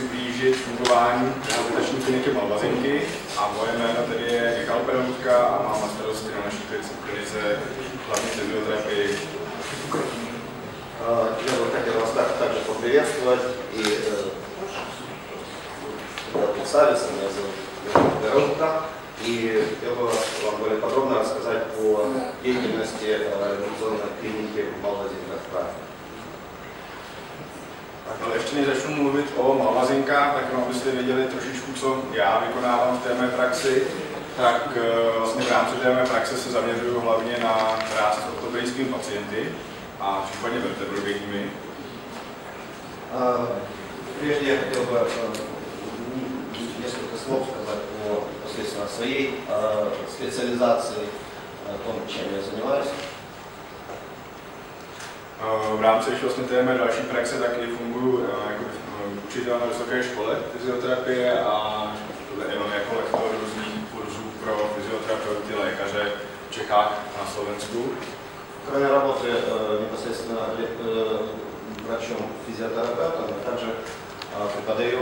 přiblížit fungování rehabilitační kliniky Malvazinky a moje jméno tedy je Michal Peroutka a mám na starosti na naší klinice hlavně fyzioterapii. Я бы хотел вас также поприветствовать и представиться. Меня зовут Перовка, и я бы вам более подробно рассказать о деятельности революционной клиники Malvazinka v Praze. Ale ještě než začnu mluvit o Malvazinkách, tak abyste věděli trošičku, co já vykonávám v té mé praxi, tak vlastně v rámci té mé praxe se zaměřuju hlavně na práci s ortopedickými pacienty a případně vertebrogenními. Прежде я хотел бы несколько слов сказать о своей специализации, о том, чем я занимаюсь. V rámci ještě vlastně té mé další praxe taky funguji jako učitel na vysoké škole fyzioterapie a jenom jako lektor různých kurzů pro fyzioterapeuty, lékaře v Čechách a na Slovensku. Кроме работы непосредственно врачом-физиотерапевтом, я также преподаю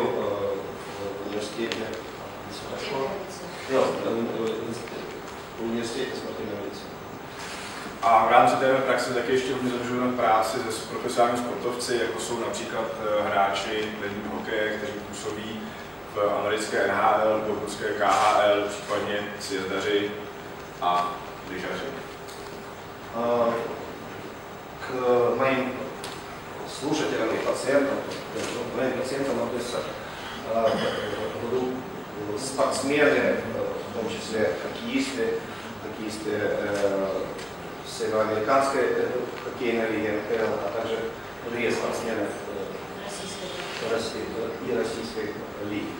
в университете спортивной медицины. A v rámci té praxe taky ještě hodně zaměřuju na práci se profesionálními sportovci, jako jsou například hráči ledního hokeje, kteří působí v americké NHL, v ruské KHL, případně sjezdaři a lyžaři. К моим слушателям и пациентам, относятся спортсмены, в том числе хоккеисты североамериканской хоккейной лиги НХЛ, а также другие спортсмены и российской лиги.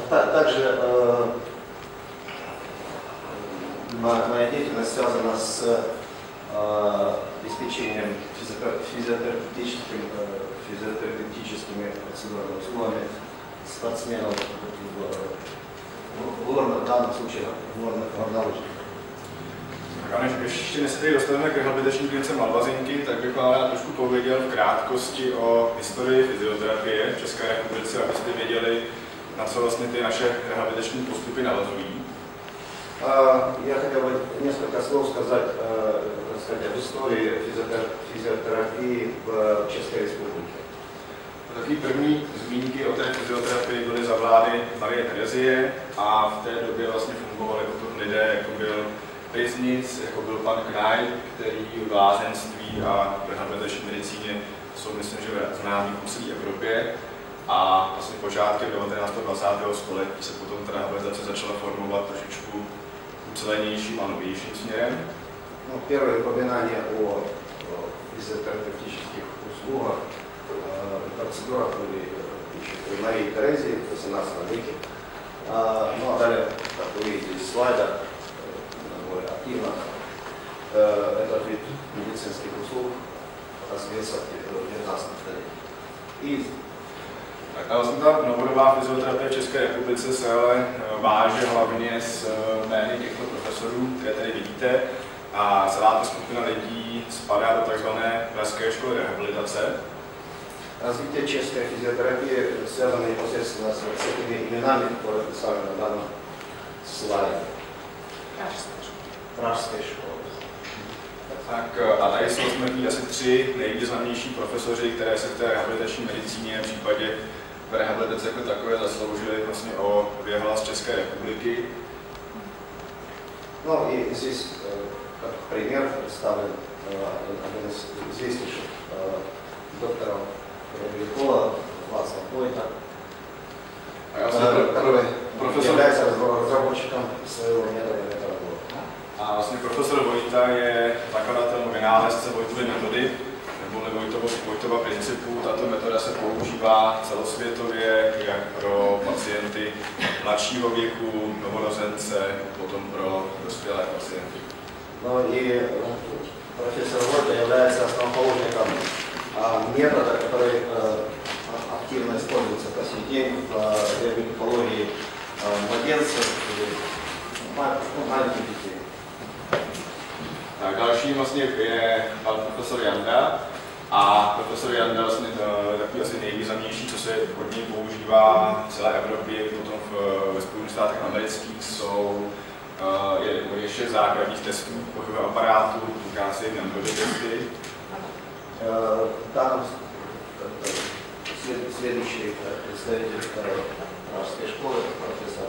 Также моя деятельность связана с обеспечением физиотерапевтическими процедурами, условиями спортсменов в данном случае горнолыжников. A než ještě než se tady dostaneme k rehabilitační klinice Malvazinky, tak bych vám rád trošku pověděl v krátkosti o historii fyzioterapie v České republice, abyste věděli, na co vlastně ty naše rehabilitační postupy navazují. Я хотел бы несколько слов сказать об истории физиотерапии в České republice. Taky první zmínky o té fyzioterapii byly za vlády Marie Terezie a v té době vlastně fungovali potom lidé, jako byl Priznic, jako byl pan Knajp, který v lázeňství a v rehabilitační medicíně jsou, myslím, že známí po celé Evropě. A vlastně počátkem 19. a 20. století se potom ta rehabilitace začala formovat trošičku ucelenějším a novějším směrem. No, первые упоминания о физиотерапевтических услугах, процедурах были еще при Марии Терезии в 18 веке. Ну а далее, как вы видите из слайда, более активно этот вид медицинских услуг развился в 19 столетии. И tak a vlastně ta novodobá fyzioterapie v České republice se ale váže hlavně s jmény těchto profesorů, které tady vidíte. A celá ta skupina lidí spadá do tzv. Pražské školy rehabilitace. Развитие české физиотерапии связано непосредственно с этими именами, которые представлены на данном слайде. Pražské školy. Tak a tady jsou jsme asi 3 nejvýznamnější profesoři, které se v té rehabilitační medicíně v případě rehabilitace jako takové zasloužili vlastně o věhlas České republiky. No и здесь как пример представлен один из известнейших докторов реабилитолога Václav Vojta, который является разработчиком своего метода. A vlastně profesor Vojta je zakladatelem vynálezce Vojtovy metody, nebo Vojtova principu. Tato metoda se používá celosvětově jak pro pacienty mladšího věku, novorozence, potom pro dospělé pacienty. No и профессор Войта является основоположником метода, который активно используется по сей день в реабилитологии младенцев или маленьких детей. další vlastně je pan profesor Janda. A profesor Janda vlastně takový asi nejvýznamnější, co se hodně používá v celé Evropě, potom ve Spojených státech amerických je 6 základních testů pohybového aparátu, týká se jim Android testy. Там следующий представитель Пражской школы, профессор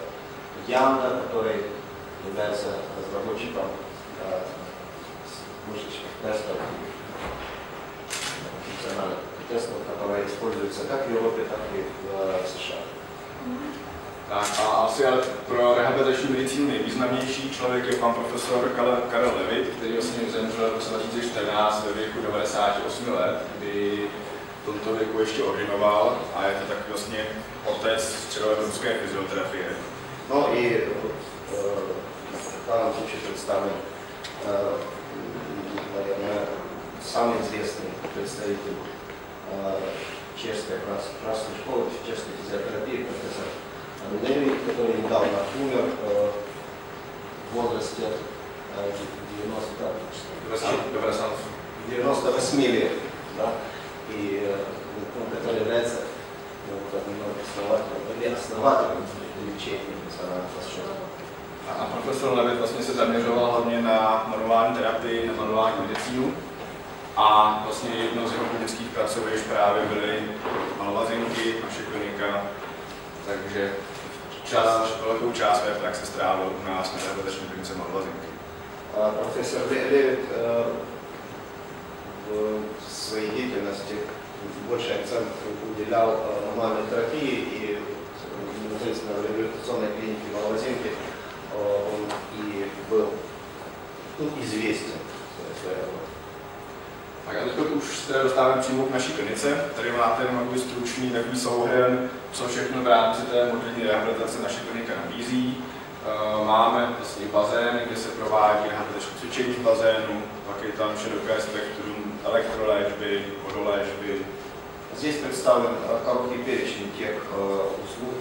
Янда, который является разработчиком мышечных тестов, функциональных тестов, которые используются как в Европе, tak i v США. Tak a asi ale pro rehabilitační medicínu nejvýznamnější člověk je pan profesor Karel Levit, který vlastně zemřel v roce 2014 ve věku 98 let, kdy v tomto věku ještě ordinoval a je to taky vlastně otec středoevropské fyzioterapie. No i v данном случае представлен, наверное, самый известный представитель чешской пражской школы, чешской физиотерапии, профессор Леви, который недавно умер в возрасте 98 лет, да? И который является основателем лечения функциональных расстройств. A profesor Levit vlastně se zaměřoval hlavně na manuální terapii, na manuální medicínu. A vlastně jednou z jeho klinických pracovišť právě byly Malvazinky, naše klinika, takže velkou část své praxe strávil u nás na rehabilitační klinice Malvazinky. Профессор Левит в своей деятельности больший акцент уделял мануальной терапии и непосредственно в реабилитационной клинике Малвазинки он и был известен своей работой. Tak a teď už se dostáváme přímo k naší klinice. Tady máte jenom stručný takový souhrn, co všechno v rámci té moderní rehabilitace naše klinika nabízí. Máme vlastně bazén, kde se provádí rehabilitační cvičení v bazénu, pak je tam široké spektrum elektroléčby, vodoléčby. Здесь представлен короткий перечень тех услуг,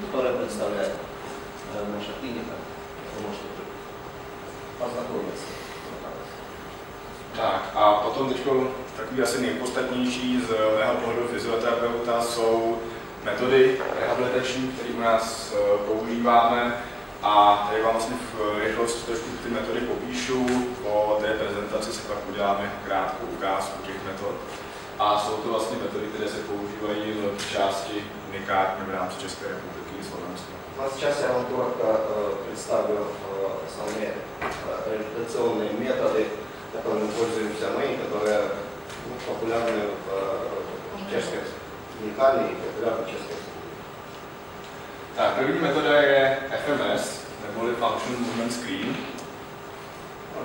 которые представляет наша клиника, можете познакомиться. Tak a potom teď takový asi nejpodstatnější z mého pohledu fyzioterapeuta jsou metody rehabilitační, které u nás používáme. A tady vám vlastně v rychlosti trošku ty metody popíšu, po té prezentaci si pak uděláme krátkou ukázku těch metod. A jsou to vlastně metody, které se používají v části unikátně v rámci České republiky i Slovenska. Сейчас я вам коротко представлю основные реабилитационные методы, которыми пользуемся мы, которые популярны в чешской, уникальные и популярны в чешской. Tak, první metoda je FMS, neboli Functional Movement Screen.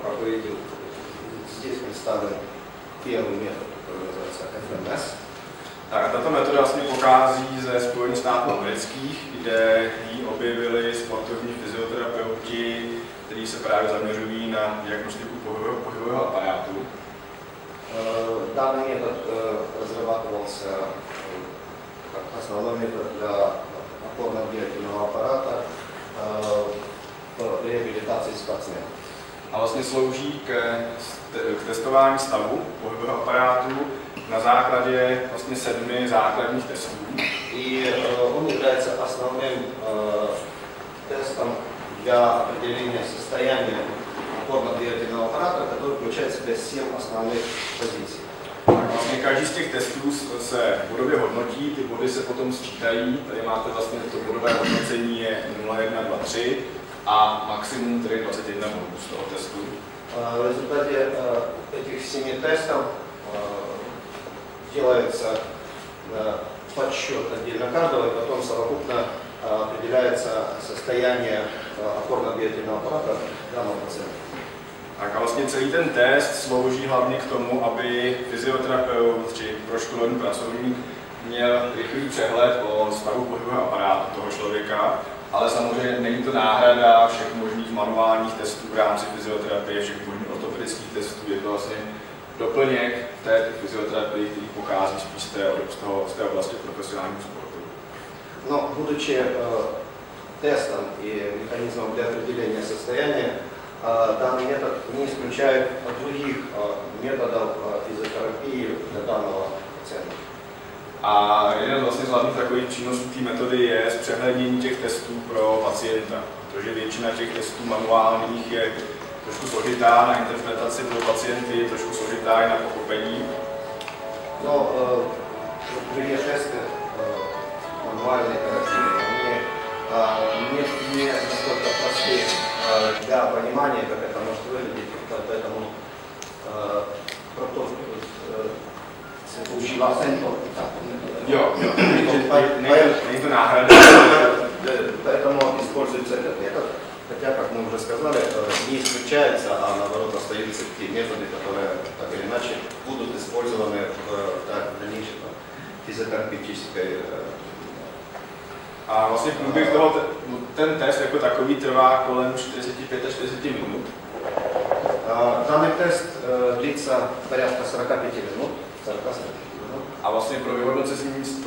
Как вы видите, здесь представлен первый метод, который называется FMS. Tak, tato metoda vlastně pochází ze Spojených států amerických, kde ji objevili sportovní fyzioterapeuti, kteří se právě zaměřují na diagnostiku pohybového aparátu. Данный метод разрабатывался как основной метод для опорно-двигательного аппарата в реабилитации спортсменов. A vlastně slouží k testování stavu pohybového aparátu na základě vlastně 7 základních testů. И он является основным тестом для определения состояния опорно-двигательного аппарата, который включает в себя 7 основных позиций. Vlastně každý z těch testů se bodově hodnotí, ty body se potom sčítají. Tady máte vlastně to bodové hodnocení je 0, 1, 2, 3 a maximum tedy 21 bodů z toho testu. В результате этих 7 тестов делается подсчет отдельно каждого, и потом совокупно определяется состояние опорно-двигательного аппарата данного пациента. Tak a vlastně celý ten test slouží hlavně k tomu, aby fyzioterapeut či proškolený pracovník měl rychlý přehled o stavu pohybového aparátu toho člověka, ale samozřejmě není to náhrada všech možných manuálních testů v rámci fyzioterapie, všech možných ortopedických testů, je to vlastně doplněk té fyzioterapie, který pochází spíš z té oblasti profesionálního sportu. Но будучи тестом и механизмом для определения состояния, данный метод не исключает других методов физиотерапии для данного пациента. A jeden vlastně z hlavních takových přínosů té metody je zpřehlednění těch testů pro pacienta, protože většina těch testů manuálních je trošku složitá na interpretaci pro pacienty, trošku složitá i na pochopení. Но другие тесты мануальной терапии, они не настолько просты для понимания, как это может выглядеть, поэтому se používá tento. Jo, není to náhrada. Поэтому используется этот метод, хотя, как мы уже сказали, не исключается, а наоборот остаются те методы, которые так или иначе будут использованы в дальнейшей физиотерапевтической. A vlastně průběh toho, ten test jako takový trvá kolem 45 až 40 minut. Данный тест длится порядка 45 минут. A vlastně pro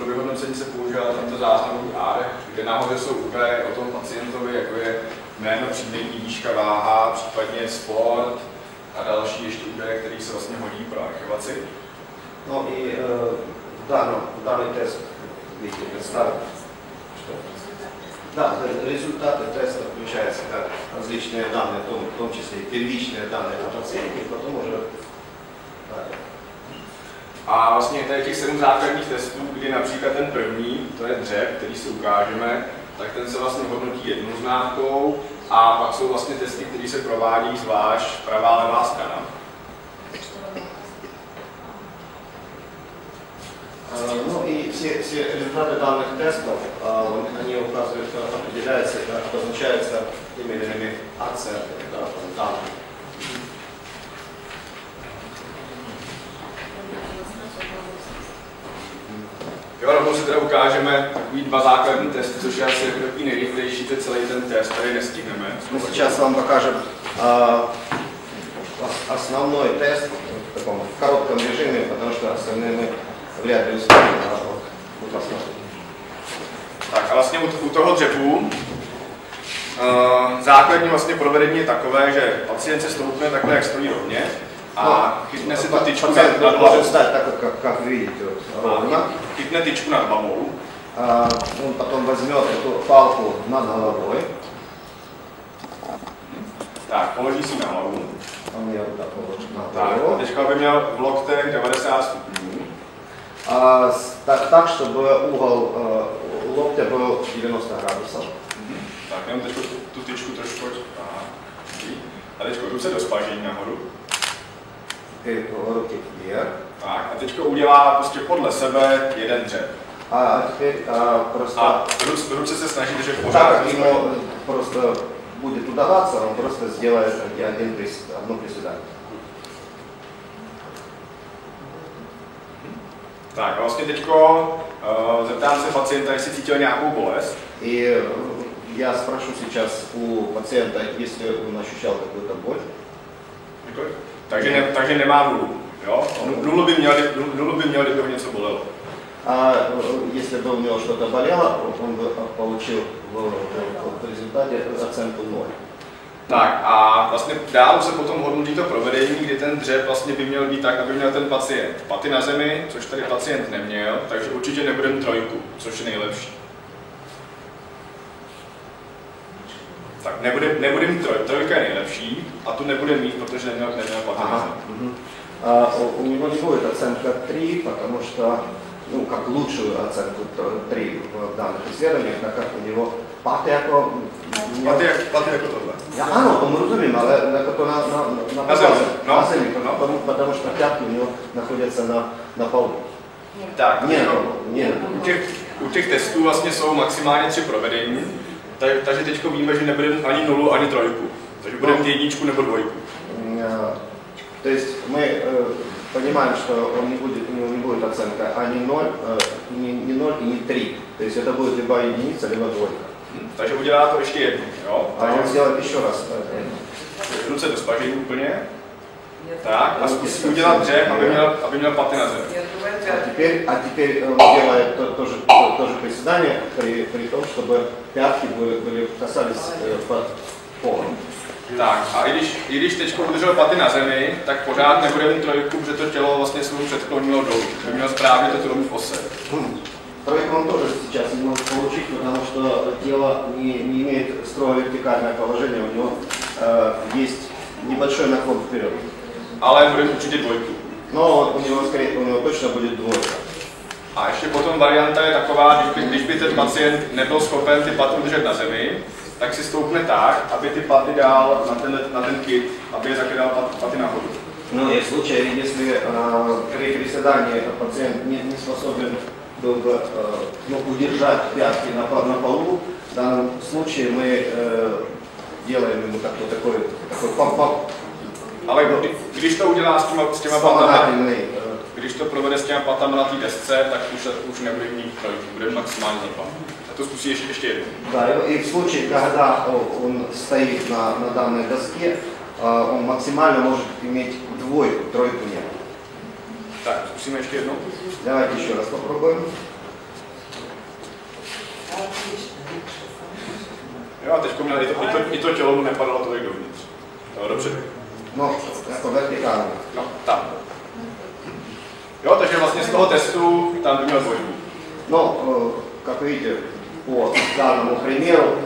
vyhodnocení se používá tento záznamový R, kde nahoře jsou údaje o tom pacientovi, jako je jméno, příjmení, výška, váha, případně sport a další ještě údaje, které se vlastně hodí pro archivaci. No i данный тест, видите, представлен. Да, результаты теста включают в себя различные данные, в том числе и первичные данные о пациенте, и потом уже. A vlastně tady těch 7 základních testů, kdy například ten první, to je dřep, který si ukážeme, tak ten se vlastně hodnotí jednou známkou a pak jsou vlastně testy, které se provádí zvlášť pravá a levá strana. Ну и все результаты данных тестов, они указывают, определяются, обозначаются теми или иными акцентами данных. Jo, rovnou si teda ukážeme takový 2 základní testy, což je asi takový nejrychlejší, že celý ten test tady nestihneme. Мы сейчас вам покажем основной тест в таком коротком режиме, потому что остальные мы вряд ли успеем посмотреть. Tak a vlastně u toho dřepu základní vlastně provedení je takové, že pacient se stoupne takhle, jak stojí rovně a chytne si tu tyčku nad hlavou. Как видите, ровно. Chytne tyčku nad hlavou. Он потом возьмет эту палку над головой. Tak, položí si na hlavu. Он ее вот так положит на Tak, голову. teďka by měl v loktech 90 stupňů. Так, чтобы угол локтя был 90 градусов. Tak, jenom teď tu tyčku trošku. A teď ruce do spažení nahoru. Руки вверх. Tak, a teď udělá prostě podle sebe jeden dřep. А теперь просто... A ruce se snaží držet Так pořád. как ему просто будет удаваться, он просто сделает одно приседание. Tak a vlastně teďko zeptám se pacienta, jestli cítil nějakou bolest. И я спрошу сейчас у пациента, если он ощущал какую-то боль. Takže nemá nulu. Jo? Nulu by měl, kdyby ho něco bolelo. А если бы у него что-то болело, он бы получил в результате оценку 0. Tak a vlastně dál se potom hodnotí to provedení, kdy ten dřep vlastně by měl být tak, aby měl ten pacient paty na zemi, což tady pacient neměl, takže určitě nebudeme 3, což je nejlepší. Tak nebude mít 3 je nejlepší a tu nebude mít, protože neměl paty na zemi. У него не будет оценка 3, потому что, как лучшую оценку 3 в данных исследованиях, так как у него паты jako... Paty jako tohle. Ano, tomu rozumím, ale jako to na zemi. Na zemi, потому что пятки у него находятся на полу. Tak, не. U těch testů vlastně jsou maximálně 3 provedení, takže teď víme, že nebudeme ani 0, ani 3. Takže budeme 1 nebo 2. То есть мы понимаем, что у него не будет оценка не 0, не 0 и не 3. То есть это будет либо единица, либо 2. Takže udělá to ještě jednou. Jo? A on сделает еще раз. Ruce do spažení úplně. Tak, a zkusí udělat dřep, aby měl paty na zemi. А теперь он делает то же приседание при том, чтобы пятки касались под полом. Tak, a i když teď udržel paty na zemi, tak pořád nebude mít trojku, protože to tělo vlastně svou předklonilo dolů. By měl správně to tělo mít v ose. Тройку он тоже сейчас не может получить, потому что тело не имеет строго вертикальное положение, у него есть небольшой наклон вперед. Ale bude určitě dvojku. Но у него точно будет двойка. A ještě potom varianta je taková, když by ten pacient nebyl schopen ty paty udržet na zemi, tak si stoupne tak, aby ty paty dal na ten kit, aby je zakydal paty nahoru. No je v случае, если при приседании пациент не способен был бы удержать пятки на полу, в данном случае мы делаем ему такой памп-памп. Ale když to udělá s těma patami, když to provede s těma patama na té desce, tak už nebude mít trojku, bude maximálně za dva. A to zkusí ještě jednou. Да, и в случае, когда он стоит на данной доске, он максимально может иметь двойку, тройку нет. Tak, zkusíme ještě jednou. Давайте еще раз попробуем. Jo, a teď i to tělo mu nepadalo tolik dovnitř. Dobře. No, jako vertikálně. No, tam. Jo, takže vlastně z toho testu tam by měl dvojku. No, как видите, по данному примеру,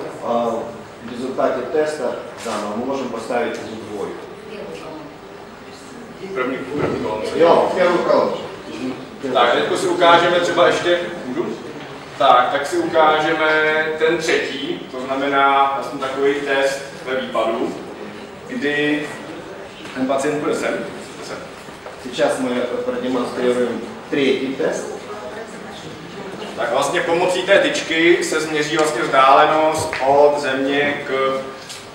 в результате теста данного мы можем поставить двойку. První kolonce. Jo, первую колонку. Tak, teď si ukážeme třeba ještě, tak si ukážeme ten třetí, to znamená vlastně takový test ve výpadu, kdy ten pacient bude sem. Сейчас мы продемонстрируем третий тест. Tak vlastně pomocí té tyčky se změří vlastně vzdálenost od země k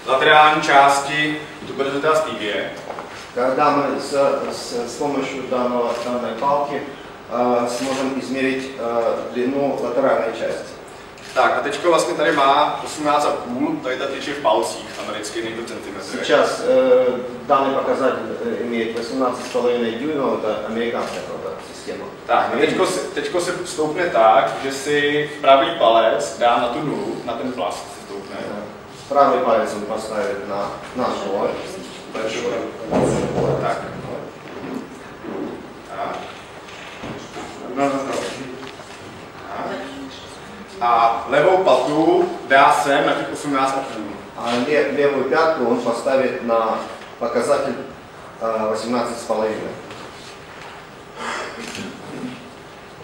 laterální části tuberozitá stívě. Когда мы с помощью данной палки сможем измерить длину латеральной части. Tak a teďko vlastně tady má 18,5, tady ta tyč je v palcích, americký nejde centimetr. Сейчас данный показатель имеет 18,5 дюймов, это американская система. Tak, a teďko se stoupne tak, že si pravý palec dá na tu nulu, na ten plast si stoupne. Правый палец он поставит на наш ноль. Tak. No. A levou patu dá sem na těch 18,5. А левую пятку он поставит на показатель 18,5.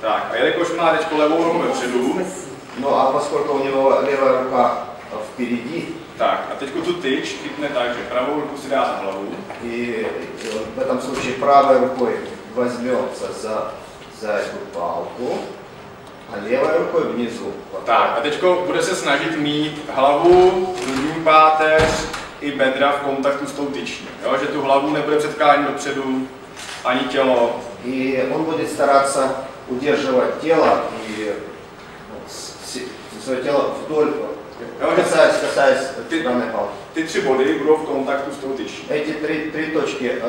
Tak, a jelikož má teď levou nohu vepředu, ну а поскольку у него левая рука впереди, tak, a teď tu tyč chytne tak, že pravou ruku si dá za hlavu. И в этом случае правой рукой возьмется за эту палку, a levou rukou внизу. Tak, a teďko bude se snažit mít hlavu, hrudní páteř i bedra v kontaktu s tou tyčí. Jo? Že tu hlavu nebude předkládání dopředu, ani tělo. И он будет стараться удерживать тело и свое тело вдоль, касаясь данной палки. Ty tři body budou v kontaktu s tou tyčí. Эти три точки,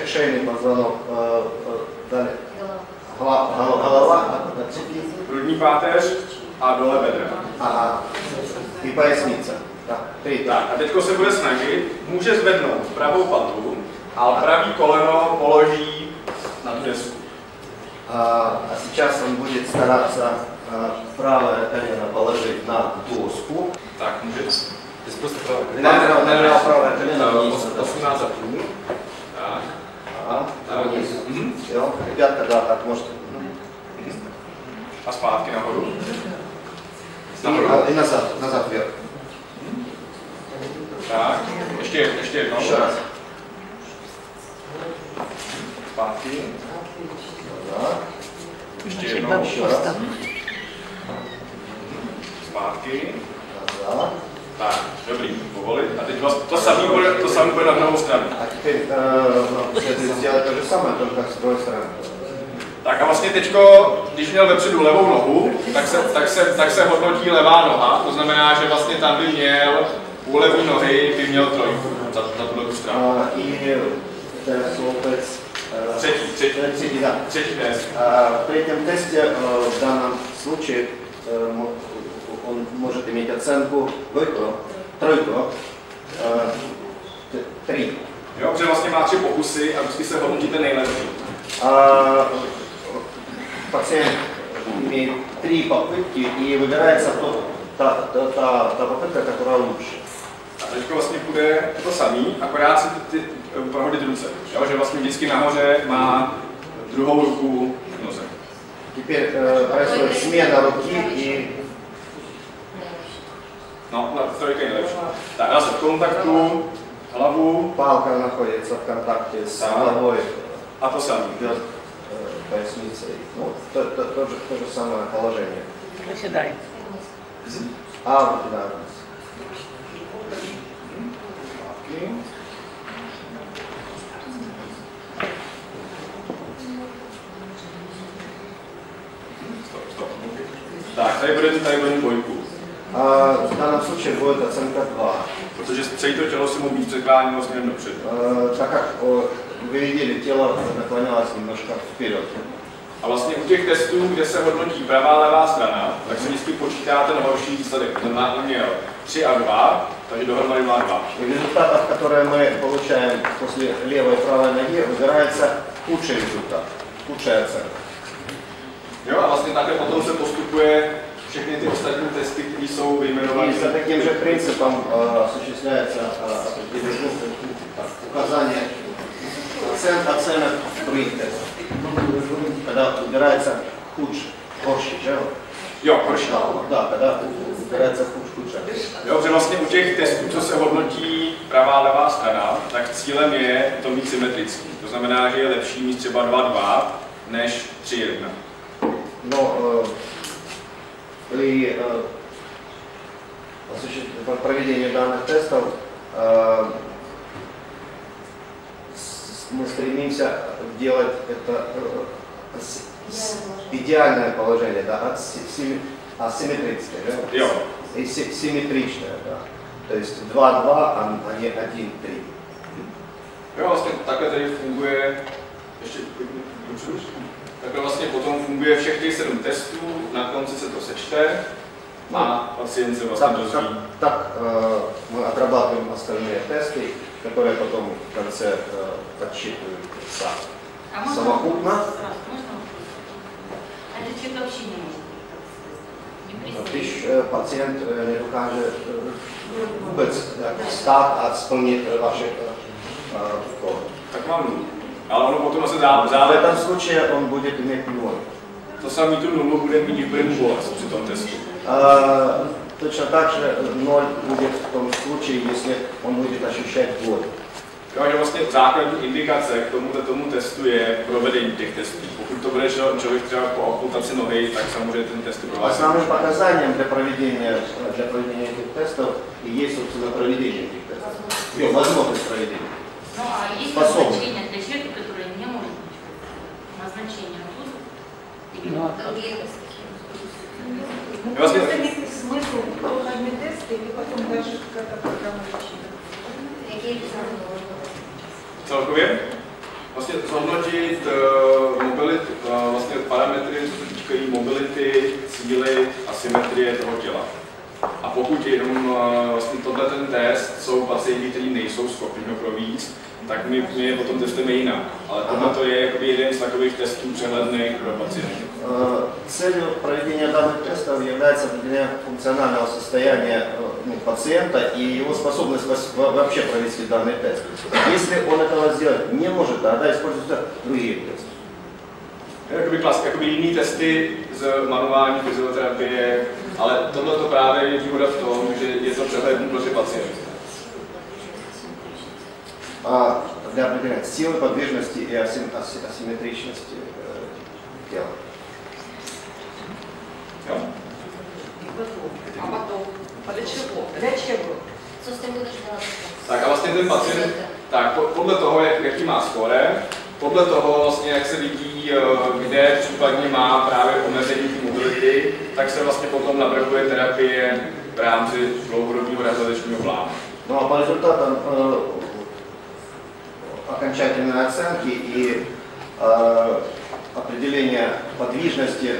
шейный позвонок, далее. Голова, Hrudní páteř a dole bedra. Aha. I поясница. Tak, a teďko se bude snažit, může zvednout pravou patu a pravý koleno položí na tu desku. А сейчас он будет стараться правое колено положить на доску. Tak, může. To je prostě pravé. Ne, pravé koleno. 18,5. Tak. A vniz. Jo, пятка, да, tak можете. A zpátky nahoru. И назад вверх. Tak, ještě jednou. Еще раз. Zpátky. Да. Ještě jednou. Еще раз. Zpátky. Назад. Tak, dobrý, povolit. A teď to samé bude na druhou stranu. А теперь следует сделать то же самое, только с другой стороны. Tak a vlastně teďko, když měl vepředu levou nohu, tak se hodnotí levá noha. To znamená, že vlastně tam by měl u levé nohy by měl trojku za tuto stranu. И это sloupec. Třetí test. В третьем тесте в данном случае он может иметь оценку тройку, 3. Jo, protože vlastně má 3 pokusy a vždycky se hodnotí ten nejlepší. Пациент имеет 3 попытки и выбирается та попытка, которая лучше. A teď vlastně bude to samý, akorát si ty prohodit ruce. Jo, že vlastně vždycky nahoře má druhou ruku v noze. Теперь происходит смена руки и... No, trojka je nejlepší. Tak, zase v kontaktu, hlavu. Палка находится в контакте с головой. A to samý. Поясницей. Ну, то же самое положение. Приседай. Вот да. Стоп. Tak, tady bude dvojku. В данном случае будет оценка 2. Protože celé to tělo se mu víc překlánělo směrem dopředu. Так как вы видели, тело наклонялось немножко вперед. A vlastně u těch testů, kde se hodnotí pravá a levá strana, tak se vždycky počítá ten horší výsledek. To znamená, měl 3 a 2, takže dohromady má 2. В результатах, которые мы получаем после левой и правой ноги, выбирается худший результат, худшая оценка. Jo, a vlastně takhle potom se postupuje všechny ty ostatní testy, které jsou vyjmenované. И за таким же принципом осуществляется указание оценок при тесте. Когда выбирается хорší, že jo? Jo, horší. Да, когда выбирается худшее. Jo, protože vlastně u těch testů, co se hodnotí pravá a levá strana, tak cílem je to mít symetrický. To znamená, že je lepší mít třeba 2-2 než 3-1. Но при проведении данных тестов мы стремимся делать это идеальное положение, да, асимметричное, да? И симметричное, да. То есть 2-2, а не 1-3. Jo, vlastně takhle tady funguje, ještě takhle vlastně potom funguje všech těch 7 testů, na konci se to sečte a pacient se vlastně dozví. Так мы отрабатываем остальные тесты, которые потом в конце подсчитывают совокупно. А для человека вообще не может быть. Pacient nedokáže vůbec stát a splnit vaše úkoly. Tak mám 0. Ale ono potom se dá V этом случае он будет иметь 0. To samý tu 0 bude mít v první bolest při tom testu. Точно так же 0 будет в том случае, если он будет ощущать боль. Takže vlastně základní indikace k tomu testu je provedení těch testů. Pokud to bude člověk třeba po amputaci nohy, tak samozřejmě ten test provádí. Основным показанием для проведения этих тестов и есть, собственно, проведение этих тестов. Возможность проведения. Ну, а есть назначение для человека, который не может быть? Назначение тут? Vlastně смысл проходить тесты или потом даже какая-то программа лечения? celkově vlastně zhodnotit mobilitu, vlastně parametry, co se týkají mobility, síly a symetrie toho těla. A pokud jenom vlastně tohle ten test jsou pacienti, kteří nejsou schopni ho provést, tak my je potom testujeme jinak. Ale tohle je jakoby jeden z takových testů přehledných pro pacienty. Целью проведения данных тестов является определение функционального состояния пациента и его способность вообще провести данный тест. Если он этого сделать не может, тогда используются другие тесты. Jakoby jiný testy z manuální fyzioterapie, ale tohle právě je výhoda v tom, že je to přehledný pro ty pacienty. Для определения силы, подвижности и асимметричности тела. А потом? Для чего? Для чего? Tak a vlastně ten pacient, tak podle toho, jaký má skóre, podle toho vlastně, jak se vidí, kde případně má právě omezení té mobility, tak se vlastně potom navrhuje terapie v rámci dlouhodobého rehabilitačního plánu. No a по результатам окончательной оценки и определения подвижности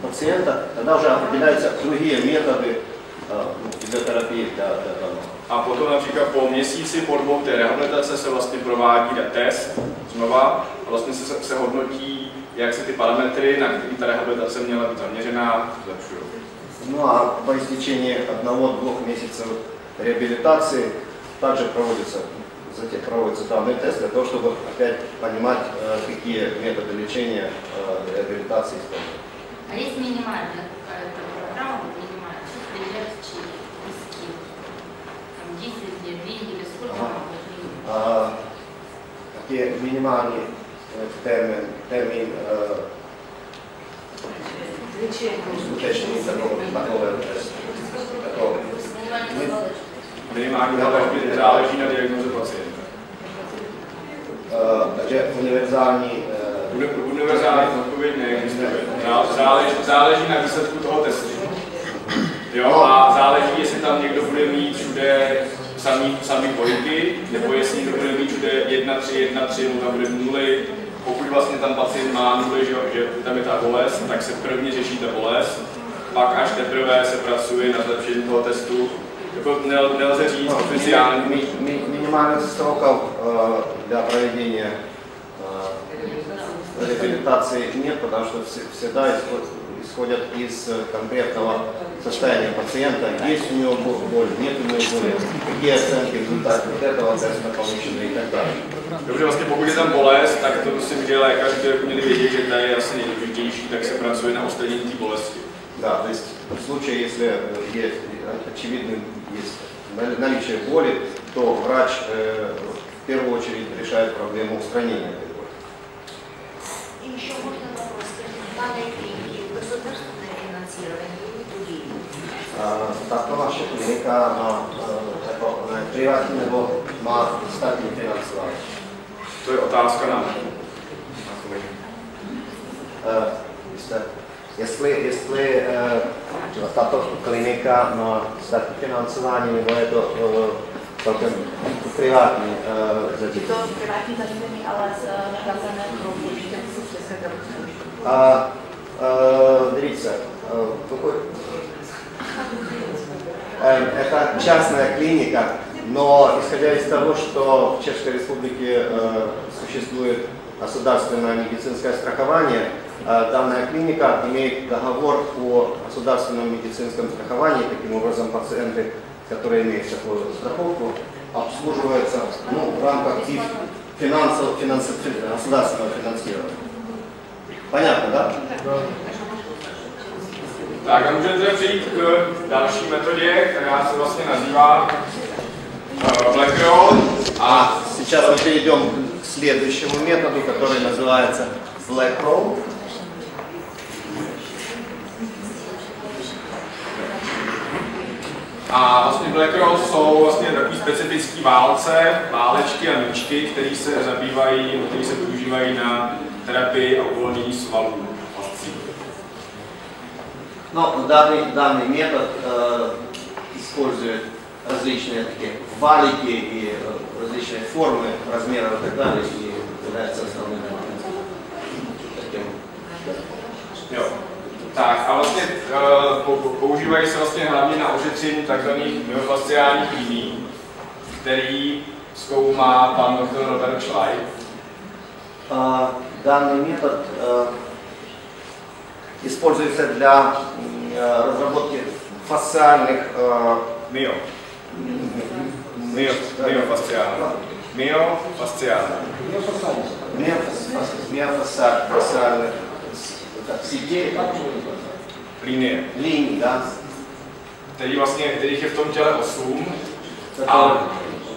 пациента, тогда уже определяются другие методы физиотерапии для данного. A potom například po měsíci, po 2 té rehabilitace se vlastně provádí test znova a vlastně se hodnotí, jak se ty parametry, na které ta rehabilitace měla být zaměřená, zlepšují. Ну а по истечении 1-2 месяцев реабилитации также проводится данный тест для того, чтобы опять понимать, какие методы лечения реабилитации использовать. А есть минимальная какая-то программа, минимальная, что определяют в течение виски? Там 10 дней, 2 недели, сколько можно минимум? Такие минимальный термин скутечный такого теста. Minimální záleží záleží na diagnoze pacienta. Takže univerzální odpověď neexistuje. Záleží na výsledku toho testu. Jo, a záleží, jestli tam někdo bude mít všude samý pohyby, nebo jestli někdo bude mít všude 1-3, nebo tam bude 0. Pokud vlastně tam pacient má 0, že tam je ta bolest, tak se prvně řeší ta bolest, pak až teprve se pracuje na zlepšení toho testu. Jako nelze říct oficiálně. Минимальных сроков для проведения реабилитации нет, потому что всегда исходят из конкретного состояния пациента. Есть у него боль, нет у него боли, какие оценки в результате вот этого теста получены и так далее. Dobře, vlastně pokud je tam bolest, tak to musím, kde lékaři by měli vědět, že ta je asi nejdůležitější, tak se pracuje na odstranění té bolesti. Да, то есть в случае, если есть очевидный наличие боли, то врач в первую очередь решает проблему устранения этой боли. И еще можно вопрос, скажите, в данной клинике государственное финансирование или другие? Tato naše klinika má privátní nebo má státní financování? To je otázka na Jestli tato klinika má státní financování, nebo je to celkem privátní zařízení? Je to privátní zařízení, ale z nakázaného krouhu České zdravotní. Дивіться, это частная клиника, но исходя из того, что в Чешской Республике существует государственное медицинское страхование, данная клиника имеет договор о государственном медицинском страховании. Таким образом, пациенты, которые имеют такую страховку, обслуживаются в рамках государственного финансирования. Понятно, да? Tak a můžeme tedy přejít k další metodě, která se vlastně nazývá Black Roll. А сейчас мы перейдем к следующему методу, который называется Black Roll. A vlastně Black Roll jsou vlastně takový specifický válečky a míčky, které se používají na terapii a uvolnění svalů. Но данный метод использует различные такие валики и различные формы, размеров и так далее, и является основным таким. Jo. Tak a vlastně používají se vlastně hlavně na ošetření tzv. Myofasciálních liní, který zkoumá pan doktor Robert Schleich. Данный метод используется для разработки фасциальных миофасциальных сетей, линий, да? Kterých je v tom těle 8. A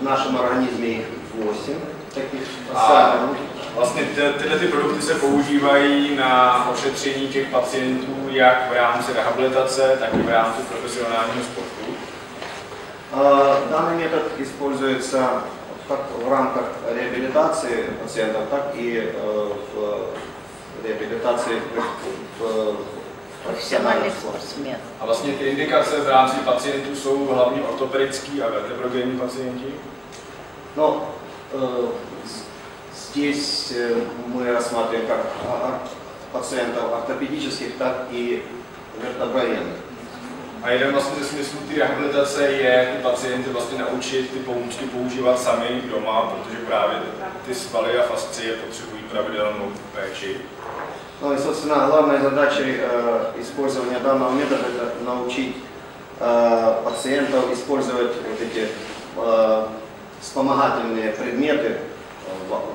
v našem organismu jich 8 takých fasciálních. Vlastně tyhle produkty se používají na ošetření těch pacientů jak v rámci rehabilitace, tak i v rámci profesionálního sportu. Данный метод используется как в рамках реабилитации пациентов, так и в реабилитации в профессиональный спортсмен. A vlastně ty indikace v rámci pacientů jsou hlavně ortopedický a vertebrogenní pacienti. Но здесь мы рассматриваем как пациентов ортопедических, так и вертеброгенных. A jeden vlastně ze smyslů té rehabilitace je ty pacienty vlastně naučit ty pomůcky používat sami doma, protože právě ty svaly a fascie potřebují pravidelnou péči. Ну и, собственно, главной задачей использования данного метода – это научить пациентов использовать вот эти вспомогательные предметы,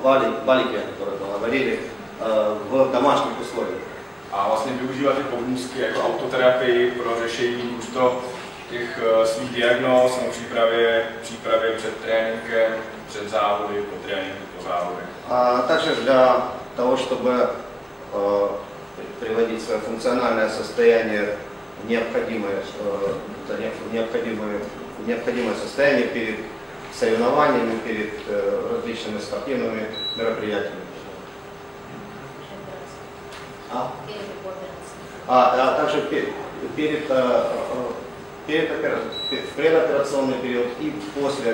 валики, которые мы говорили, в домашних условиях. A vlastně využívat ty pomůcky jako autoterapii pro řešení buďto těch svých diagnóz nebo přípravě před tréninkem, před závody, po tréninku, po závodech. А также для того, чтобы приводить свое функциональное состояние в необходимое состояние перед соревнованиями, перед различными спортивными мероприятиями. А также предоперационный период и после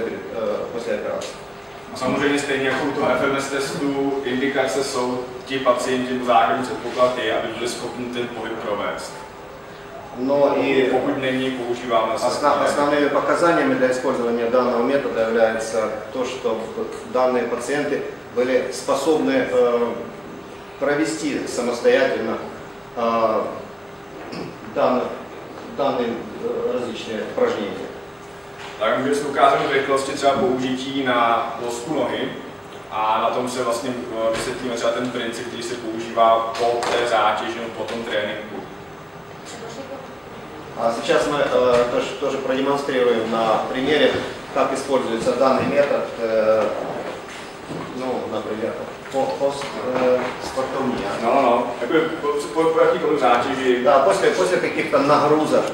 операции. A samozřejmě stejně jako u toho FMS testu, indikace jsou ti pacienti, základní předpoklad je, aby byli schopni ten pohyb provést. Но и pokud není, používáme основными показаниями для использования данного метода является то, что данные пациенты были способны провести самостоятельно данные различные упражнения. Tak může se ukázat v rychlosti třeba použití na plosku nohy a na tom se vlastně vysvětlíme třeba ten princip, který se používá po té zátěži nebo po tom tréninku. А сейчас мы тоже продемонстрируем на примере, как используется данный метод, ну, например, постспортовния. No, jako po jakýkoliv zátěži. Да, после каких-то нагрузок,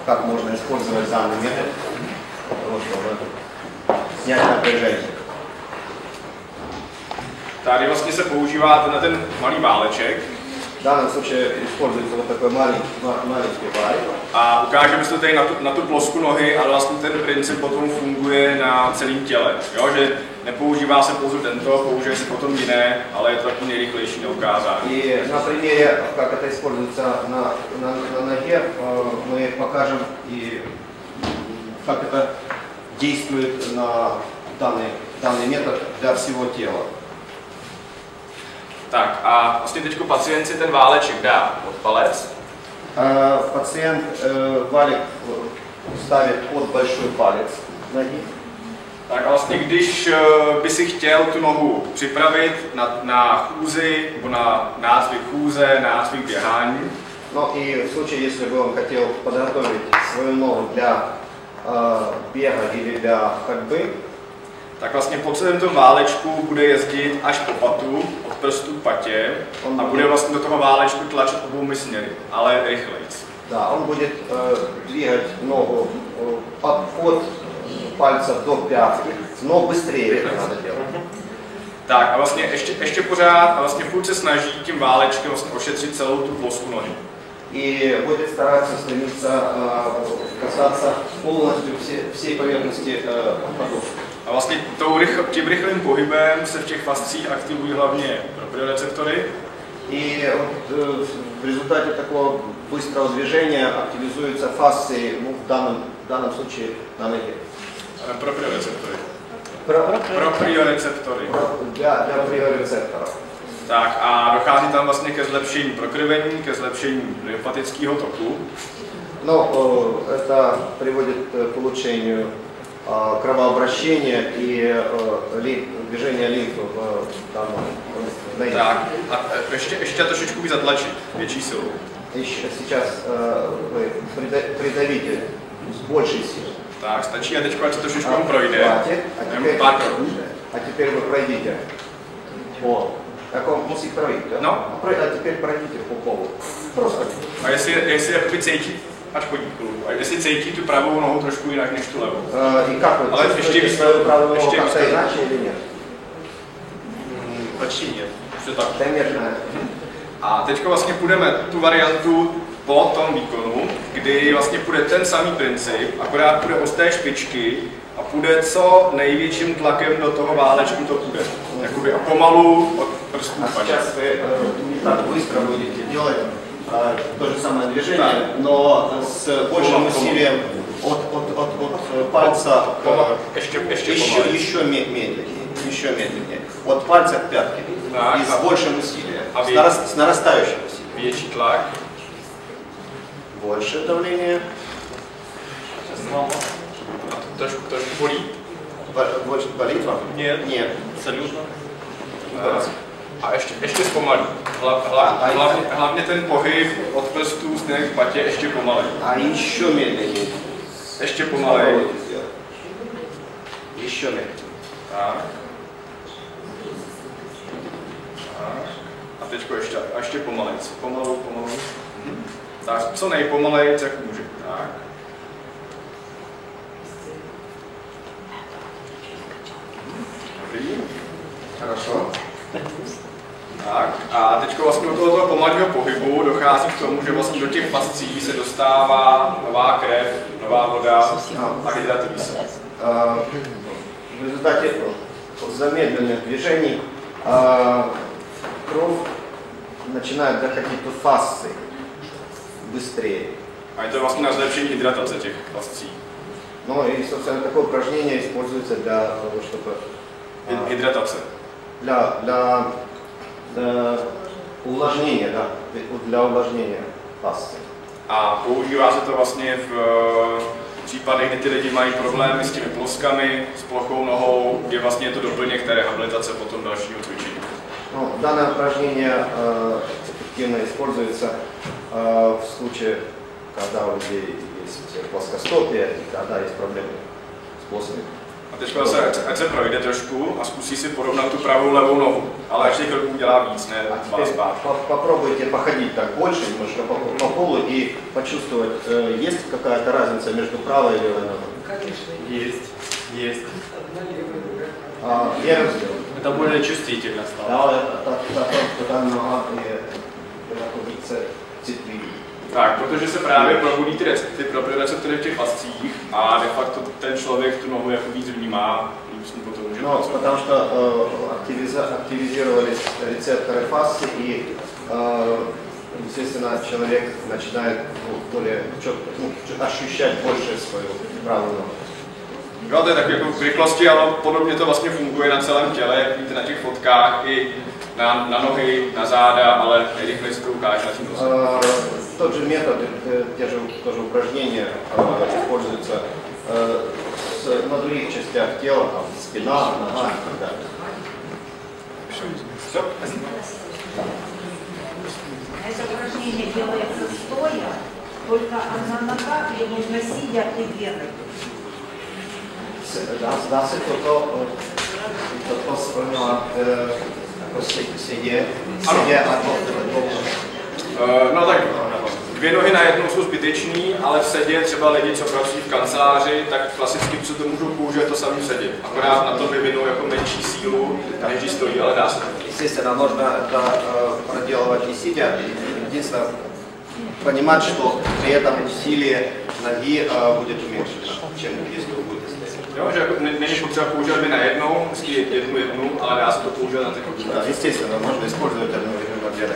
как можно использовать данный метод, для того, чтобы снять напряжение. Tady vlastně se používá na ten malý váleček. В данном случае используется вот такой маленький валик. A ukážeme si to tady na tu plosku nohy, ale vlastně ten princip potom funguje na celém těle. Jo? Že nepoužívá se pouze tento, použije se potom jiné, ale je to taky nejrychlejší na ukázání. И на примере, как это используется на ноге, мы покажем и как это действует на данный метод для всего тела. Tak a vlastně teďko pacient si ten váleček dá pod palec. Пациент валик ставит под большой палец ноги. Tak a vlastně když by si chtěl tu nohu připravit na chůzi, nebo na nácvik chůze, nácvik běhání. No и в случае, если бы он хотел подготовить свою ногу для бега или для ходьбы, tak vlastně po celém tom válečku bude jezdit až po patu, od prstu k patě a bude vlastně do toho válečku tlačit oboumi směry, ale rychlejc. Да, он будет двигать ногу от пальцев до пятки, но быстрее это надо делать. Tak a vlastně ještě pořád a vlastně furt se snaží tím válečkem vlastně ošetřit celou tu plosku nohy. И будет стараться стремиться касаться полностью всей поверхности подошвы. A vlastně tím rychlým pohybem se v těch fascích aktivují hlavně proprioreceptory. И в результате такого быстрого движения активизуются фасции, ну, в данном случае на ноге. Proprioreceptory. Для proprioreceptorов. Tak a dochází tam vlastně ke zlepšení prokrvení, ke zlepšení lymfatického toku. Но это приводит к улучшению кровообращения и движения лимфы в данном ноге. Tak a ještě trošičku víc zatlačit, větší silou. Сейчас вы придавите с большей силой. Tak, stačí a teď ať se trošičku projde. А теперь вы пройдите по... Так он musí projít, jo? No. A теперь пройдите по полу. Просто. A jestli jakoby cítí, ať chodí a jestli cítí tu pravou nohu trošku jinak než tu levou. И как вы чувствуете свою правую ногу как-то иначе или нет? Почти нет. Все tak. Примерно. A teď vlastně půjdeme tu variantu po tom výkonu, kdy vlastně půjde ten samý princip, akorát půjde od té špičky a půjde co největším tlakem do toho válečku to půjde. Jakoby a pomalu od prstů А paže. сейчас вы не так быстро будете делать то же самое движение, но с большим усилием от пальца Ještě еще медленнее. От пальца к пятке. Так, И с большим усилием. а С нарастающим усилием. větší tlak. Больше давление. A to trošku bolí. Больше болит вам? Нет. Нет. Абсолютно. A ještě zpomalí. Hlavně ten pohyb od prstů směrem k patě ještě pomalej. А еще медленнее. Ještě pomalej. Попробуйте сделать. Еще медленнее. Tak. A teďko ještě pomalej. Pomalu. Tak, co nejpomalej, jak může. Tak. Dobrý. Хорошо. Tak, a teď vlastně od toho pomalého pohybu dochází k tomu, že vlastně do těch pascí se dostává nová krev, nová voda a hydratují se. В результате замедленных движений кровь начинает доходить до фасции быстрее. A je to vlastně na zlepšení hydratace těch pascí. Ну и, собственно, такое упражнение используется для того, чтобы Hydratace. для увлажнения, да, для увлажнения фасции. A používá se to vlastně v případech, kdy ty lidi mají problémy s těmi ploskami, s plochou nohou, je vlastně to doplněk té rehabilitace potom dalšího cvičení. Ну, данное упражнение эффективно используется в случае, когда у людей есть плоскостопие и когда есть проблемы с плоскостью. A teď zase, ať se projde trošku a zkusí si porovnat tu pravou levou nohu, ale až těch kroků udělá víc, ne dva zpátky. Попробуйте походить так больше, немножко по полу и почувствовать, есть какая-то разница между правой и левой ногой. Конечно. Есть. Я сделал. Это более чувствительно стало. Да, та нога находится цепливее. Tak, protože se právě probudí ty receptory v těch pascích a de facto ten člověk tu nohu jako víc vnímá, líp s ní potom může No, потому что активизировались рецепторы фасции и, естественно, человек начинает более четко ощущать больше свою правую ногу. Jo, to je tak jako v rychlosti, ale podobně to vlastně funguje na celém těle, jak vidíte na těch fotkách, i na nohy, na záda, ale nejrychleji se to ukáže na tím noze. Тот же метод, те же тоже упражнения используются на других частях тела, там, спина, нога и так далее. Все? Это упражнение делается стоя, только одна нога, или нужно сидя и бегать. Dá se toto splňovat jako sedě a No tak dvě nohy na jednou jsou zbytečný, ale v sedě třeba lidi, co pracují v kanceláři, tak klasicky se to můžou použít to samý v sedě. Akorát na to vyvinou jako menší sílu, než když stojí, ale dá se to. Естественно, можно это проделывать и сидя. Единственное, понимать, что при этом усилие ноги будет уменьшено, чем если вы будете стоять. Jo, že jako není potřeba používat dvě na jednou, vždycky jednu, ale dá se to používat na takový. Да, естественно, можно использовать одну или две.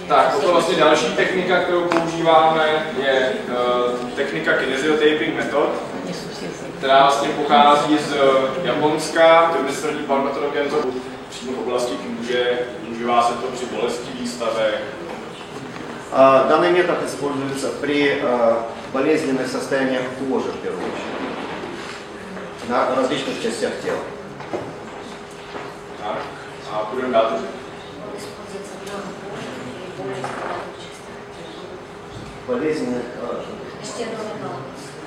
Tak, potom vlastně další technika, kterou používáme, je technika kinesiotaping method, která vlastně pochází z Japonska, kde se tvrdí Palmatonogen, to přímo v oblasti kůže, používá se to při bolestivých stavech. Данный метод используется при болезненных состояниях кожи, в первую очередь, на различных частях тела. Tak, a půjdeme dál. Болезненных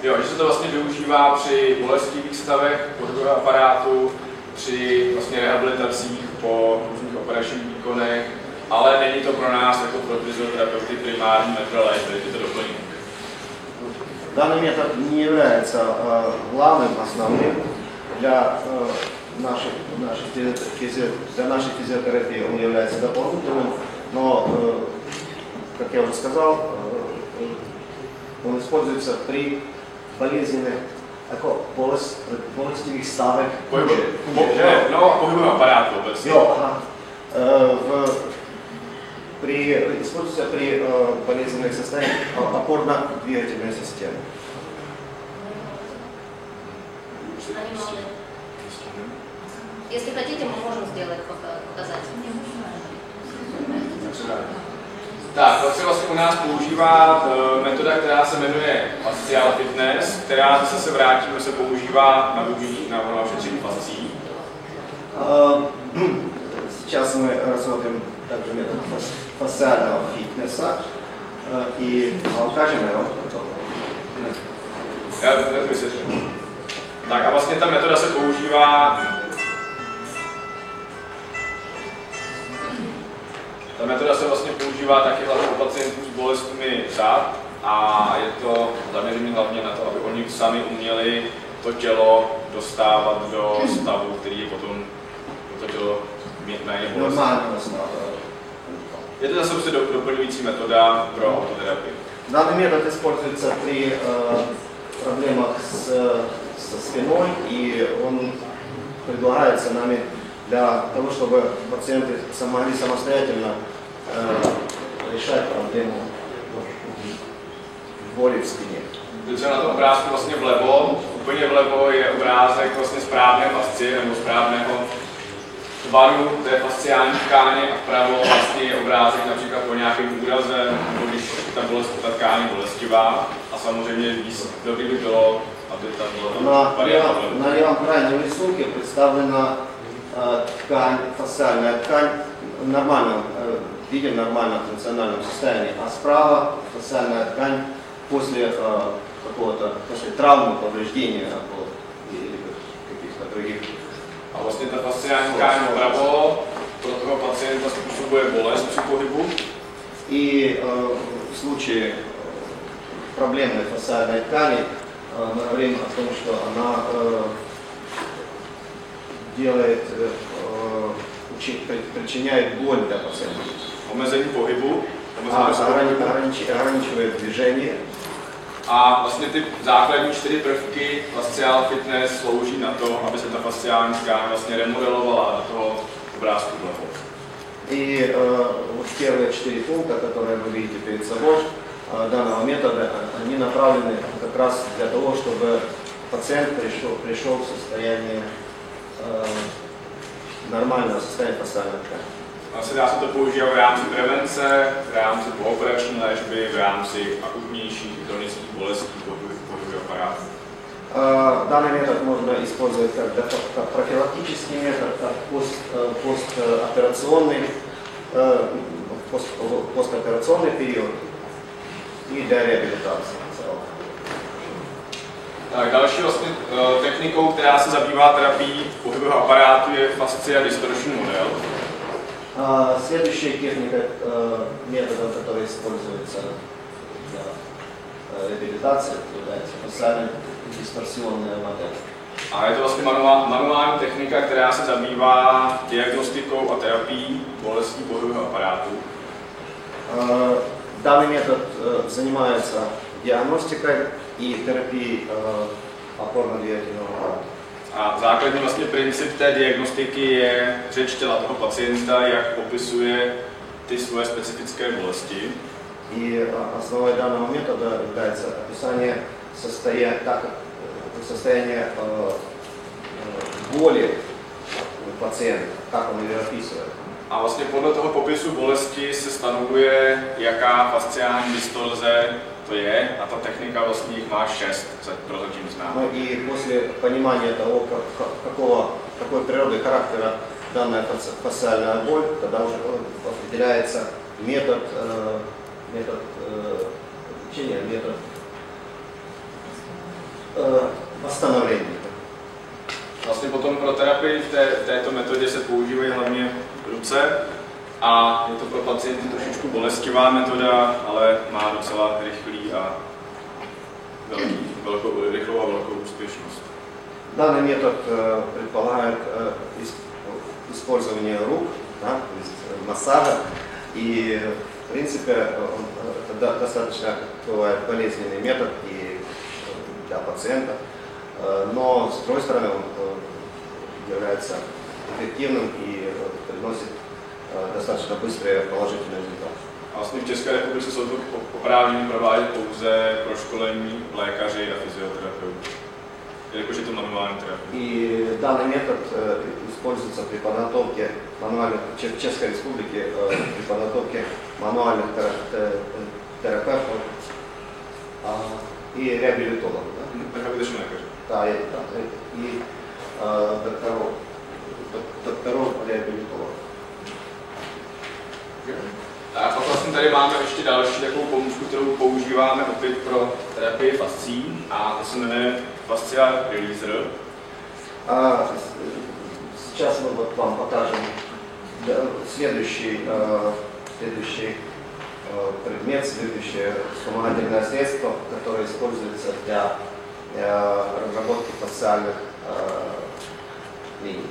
Jo, že se to vlastně využívá při bolestivých stavech pohybového aparátu, při vlastně rehabilitacích po různých operačních výkonech, ale není to pro nás jako pro fyzioterapeuty primární metoda léčby, je to doplněk. Данный метод не является главным, основным для для нашей физиотерапии он является дополнительным, но, как я уже сказал, он используется при болезненных bolestivých stavech kůže. Pohybového aparátu obecně. Jo, aha. Используется при болезненных состояниях опорно-двигательной системы. Если хотите, мы можем сделать, показать. Tak, to se vlastně u nás používá metoda, která se jmenuje Fascial Fitness, která se vrátíme, se používá na ošetření fascí. Сейчас мы рассмотрим также метод фасциального фитнеса и укажем его. Já to vysvětlím. Tak a vlastně ta metoda se používá. Ta metoda se vlastně používá taky hlavně u pacientů s bolestmi zad a je to zaměřené hlavně na to, aby oni sami uměli to tělo dostávat do stavu, který je potom to tělo méně bolestné. Je to zase prostě doplňující metoda pro autoterapii. Данный метод используется при проблемах со спиной, и он предлагается нами для того, чтобы пациенты могли самостоятельно решать проблему боли в спине. Když na tom obrázku vlastně vlevo, úplně vlevo je obrázek vlastně správné fascie nebo správného tvaru té fasciální tkáně a vpravo vlastně je obrázek například po nějakém úraze, nebo když ta tkáň je bolestivá a samozřejmě dobrý by bylo, aby tam byla varianta vlevo. На левом крайнем рисунке представлена ткань, фасциальная ткань в нормальном, видим нормальном функциональном состоянии, а справа фасциальная ткань после после травмы, повреждения или каких-то других. A vlastně ta fasciální tkáň vpravo pro toho pacienta způsobuje bolest při pohybu. И в случае проблемной фасциальной ткани мы говорим о том, что она причиняет боль для пациента. Omezení pohybu, ограничивает движение. A vlastně ty základní 4 prvky Fascial Fitness slouží na to, aby se ta fasciální tkáň vlastně remodelovala do toho obrázku vlevo. И вот первые 4 пункта, которые вы видите перед собой, данного метода, они направлены как раз для того, чтобы пациент пришел в состояние нормального состояния фасциальной ткани. Vlastně dá se to používat v rámci prevence, v rámci pooperační léčby, v rámci akutnějších chronických bolestí pohybového aparátu. Данный метод можно использовать как профилактический метод, как постоперационный период и для реабилитации. Tak, další vlastně technikou, která se zabývá terapií pohybového aparátu, je fascia distortion model. Следующая техника методом, который используется для реабилитации, является фасциально-дисторсионная модель. A je to vlastně manuální technika, která se zabývá diagnostikou a terapií bolestí pohybového aparátu. Данный метод занимается диагностикой и терапией опорно-двигательного аппарата. A základní vlastně princip té diagnostiky je řeč těla toho pacienta, jak popisuje ty svoje specifické bolesti. И основой данного метода является описание состояния боли пациента, как он ее описывает. A vlastně podle toho popisu bolesti se stanovuje, jaká fasciální distorze to je, a ta technika vlastně jich má 6, prozatím znám. Ну и после понимания того, какой природы характера данная фасциальная боль, тогда уже определяется метод лечения, метод восстановления. Vlastně potom pro terapii v této metodě se používají hlavně ruce a je to pro pacienty trošičku bolestivá metoda, ale má docela rychlou a velkou úspěšnost. Данный метод предполагает использование рук, да, то есть массажа, и в принципе это достаточно бывает болезненный метод и для пациента, но с другой стороны он является эффективным и приносит достаточно быстрые положительные результаты. A vlastně v České republice jsou to oprávnění provádět pouze pro školení lékaři a fyzioterapeuti, jelikož je to manuální terapie. И данный метод используется при подготовке мануальных, в Чешской Республике при подготовке мануальных терапевтов и реабилитологов. Rehabilitační lékaři. Да, и докторов реабилитологов. A pak vlastně tady máme ještě další takovou pomůcku, kterou používáme opět pro terapii fascií, a to se jmenuje Fascia Releaser. Сейчас мы вот вам покажем следующий предмет, следующее вспомогательное средство, которое используется для разработки фасциальных линий.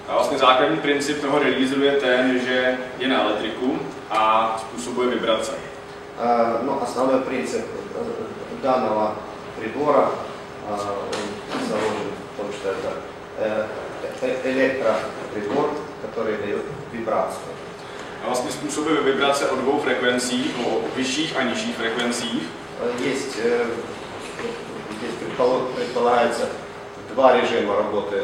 A vlastně základní princip toho releaseru je ten, že je na elektriku a způsobuje vibrace. Но основной принцип данного прибора заложен в том, что это электроприбор, который дает вибрацию. A vlastně způsobuje vibrace o dvou frekvencích, o vyšších a nižších frekvencích. Здесь предполагается два режима работы.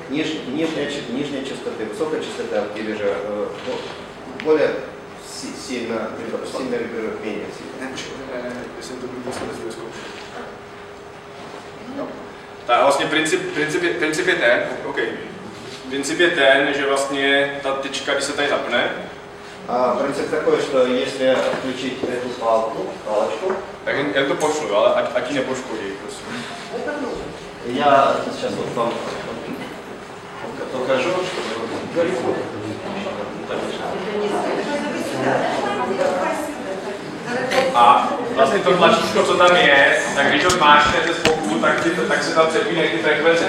Нижняя частоты, высокая частота, или же более сильно вибрирует, менее сильно. Tak vlastně princip je ten, že vlastně ta tyčka, když se tady zapne, Принцип такой, что если включить эту палочку, tak jen to pošlu, ale ať ji nepoškodí, prosím. я сейчас вот вам покажу, что A vlastně to tlačítko, co tam je, tak když ho mášnete z boku, tak se tam přepínají ty frekvence.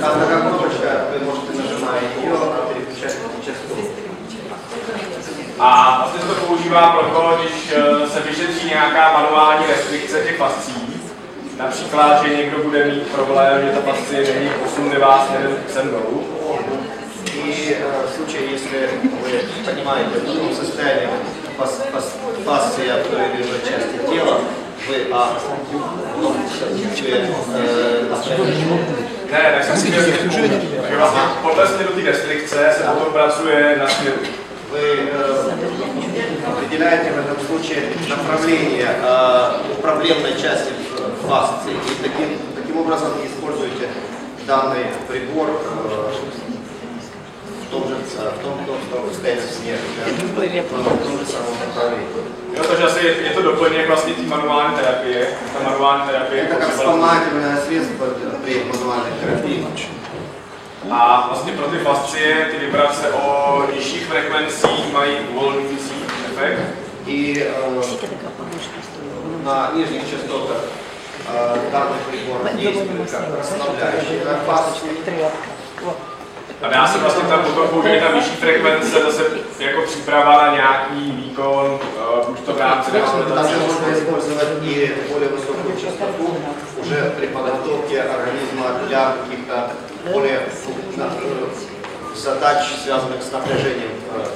Там такая кнопочка, вы можете нажимать ее, а переключать частоту. A vlastně se to používá pro to, když se vyšetří nějaká manuální restrikce těch fascí. Například, že někdo bude mít problém, že ta fascie není posunlivá směrem dolů. И в случае, если вы понимаете, в каком состоянии фасция в той или иной части тела, вы Ne, tak jsem si chtěl říct, že vlastně podle směru té restrikce se potom pracuje na směru. Вы определяете в этом случае направление проблемной части фасции и таким образом используете данный прибор в том состоянии снега, в том же самом направлении. Jo, takže asi je to doplněk vlastně té manuální terapie. Ta manuální terapie Это как вспомогательное средство при мануальной терапии. A vlastně pro ty fascie ty vibrace o nižších frekvencích mají uvolňující efekt. И на нижних частотах данный прибор действует как расслабляющий на фасцию. A dá se vlastně tam potom použít ta vyšší frekvence zase jako příprava na nějaký výkon, buď to v rámci Также можно использовать и более высокую частоту уже при подготовке организма для каких-то более задач, связанных с напряжением,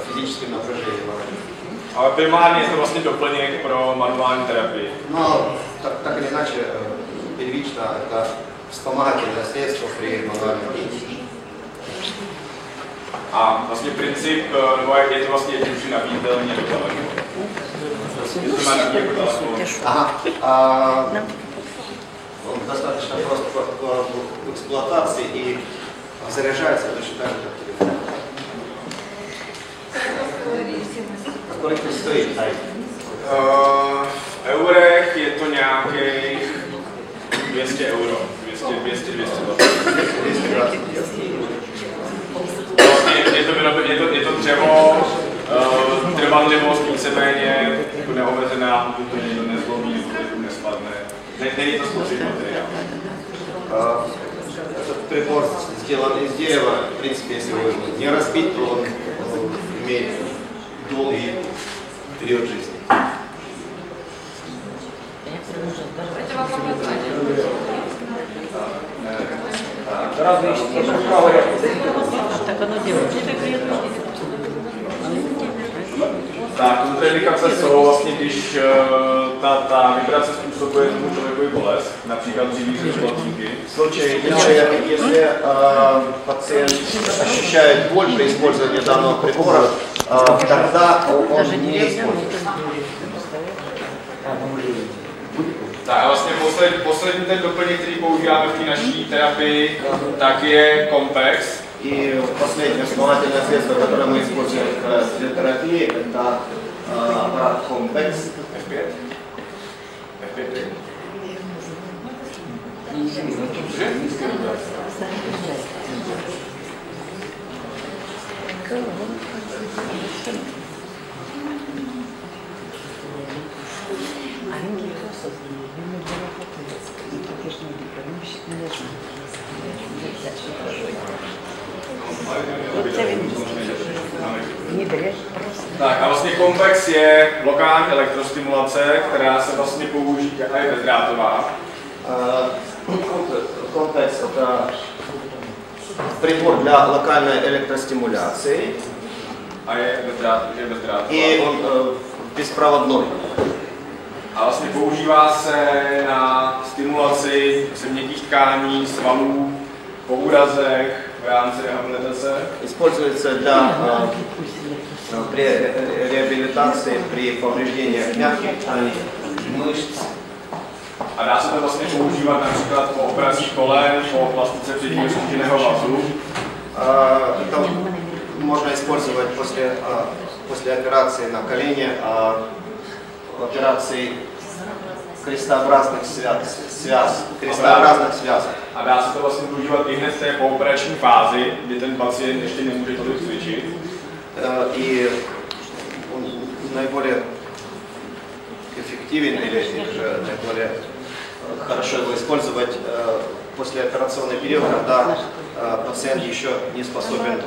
физическим напряжением организма. Ale primárně je to vlastně doplněk pro manuální terapii. Но так или иначе, первично это вспомогательное средство при мануальном терапии. A vlastně princip, nebo je to vlastně jednoduše nabíditelný do telefonu. Je to nabídný jako telefon. Ага. Он достаточно просто в эксплуатации и заряжается точно так же, как телефон. Сколько стоит? V eurech je to nějakých 200 euro, 200-220. Je to dřevo, trvanlivost víceméně jako neomezená, to nezlomí, to nespadne. Není to spotřební materiál. Этот прибор сделан из дерева. В принципе, если его не разбить, то он имеет долгий период жизни. Так оно делает. Tak, kontraindikace jsou vlastně, když ta vibrace způsobuje tomu člověkovi bolest, například dříví žlutníky. Случай, если пациент ощущает боль при использовании данного прибора, тогда он не использует. Tak a vlastně poslední ten doplněk, který používáme v té naší terapii, tak je Compex. И последнее вспомогательное средство, которое мы используем в физиотерапии, это аппарат Compex. F5. F5. Tak a vlastně Compex je lokální elektrostimulace, která se vlastně používá a je bezdrátová. Compex это прибор для локальной электростимуляции. A je bezdrátová. И он беспроводной. A vlastně používá se na stimulaci měkkých tkání, svalů, po úrazech v rámci rehabilitace. Используется при реабилитации, при повреждениях мягких тканей, мышц. A dá se to vlastně používat například po operaci kolen, po plastice předního sluštěného vazu. Это можно использовать после операции на колене, операции крестообразных связок. A dá se to vlastně používat i hned v té pooperační fázi, kdy ten pacient ještě nemůže tolik cvičit. И он наиболее эффективен или же наиболее хорошо его использовать после операционный период, когда пациент еще не способен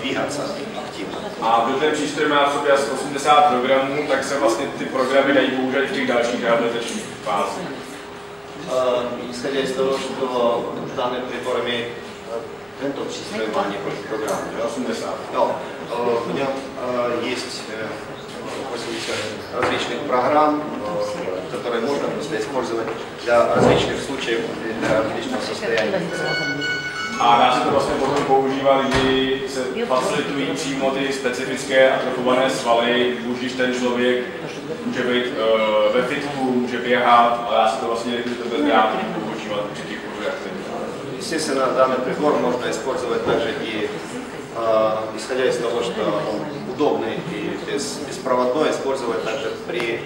двигаться активно. A když ten přístroj má v sobě asi 80 programů, tak se vlastně ty programy dají použít v těch dalších rehabilitačních fázích. Исходя из того, что данный прибор имеет тento přístroj má několik programů, 80. No, в нем есть 80 различных программ, которые можно просто использовать для различных случаев, для различных состояний. A dá se to vlastně potom používat, kdy se facilitují přímo ty specifické atrofované svaly, když ten člověk může být ve fitku, může běhat, ale dá se to vlastně bezdrátově používat při těch reakcích. Естественно, данный прибор можно использовать также и исходя из того, что он удобный и беспроводной, использовать также при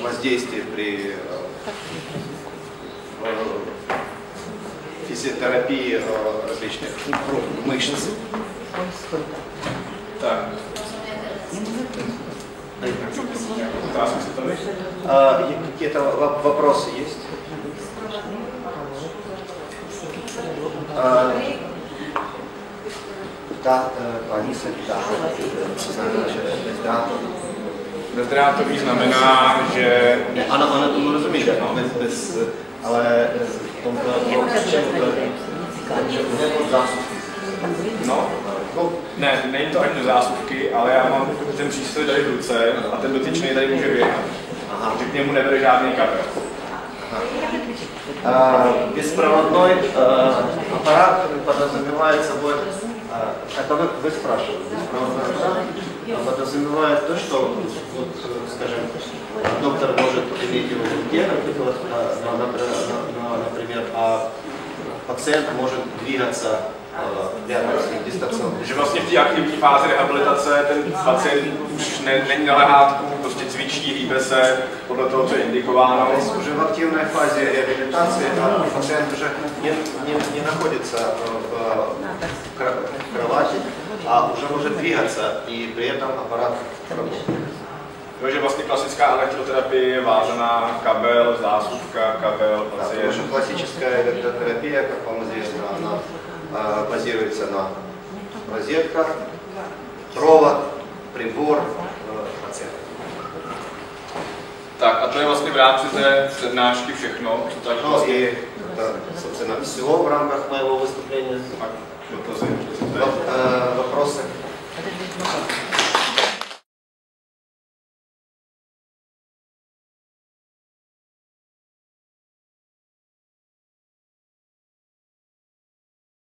воздействии, при физиотерапии различных мышц. Tak. Какие-то вопросы есть? Да, Алиса, да. Bezdrátový znamená, že... Она tomu rozumí, ale v tomto No, ne, není to ani do zásuvky, ale já mám ten přístroj tady v ruce a ten dotyčný tady může běhat. Takže k němu nebere žádný kabel. Беспроводной аппарат подразумевает собой, это вы спрашивали, беспроводной аппарат подразумевает то, что, вот, скажем, доктор может иметь его в руке, например, а пациент может двигаться Že vlastně v té aktivní fázi rehabilitace ten pacient už není na lehátku, prostě cvičí, hýbe se podle toho, co je indikováno. Уже в активной фазе реабилитации пациент уже не находится в кровати, а уже может двигаться, и при этом аппарат работает. Takže vlastně klasická elektroterapie je vázaná kabel, zásuvka, kabel, Да, потому pacient. что классическая электротерапия, как вам известно, она базируется на розетка, провод, прибор, пациент. Tak a to je vlastně v rámci té přednášky všechno, co tak Ну vlastně и это, собственно, все в рамках моего выступления. dotazy.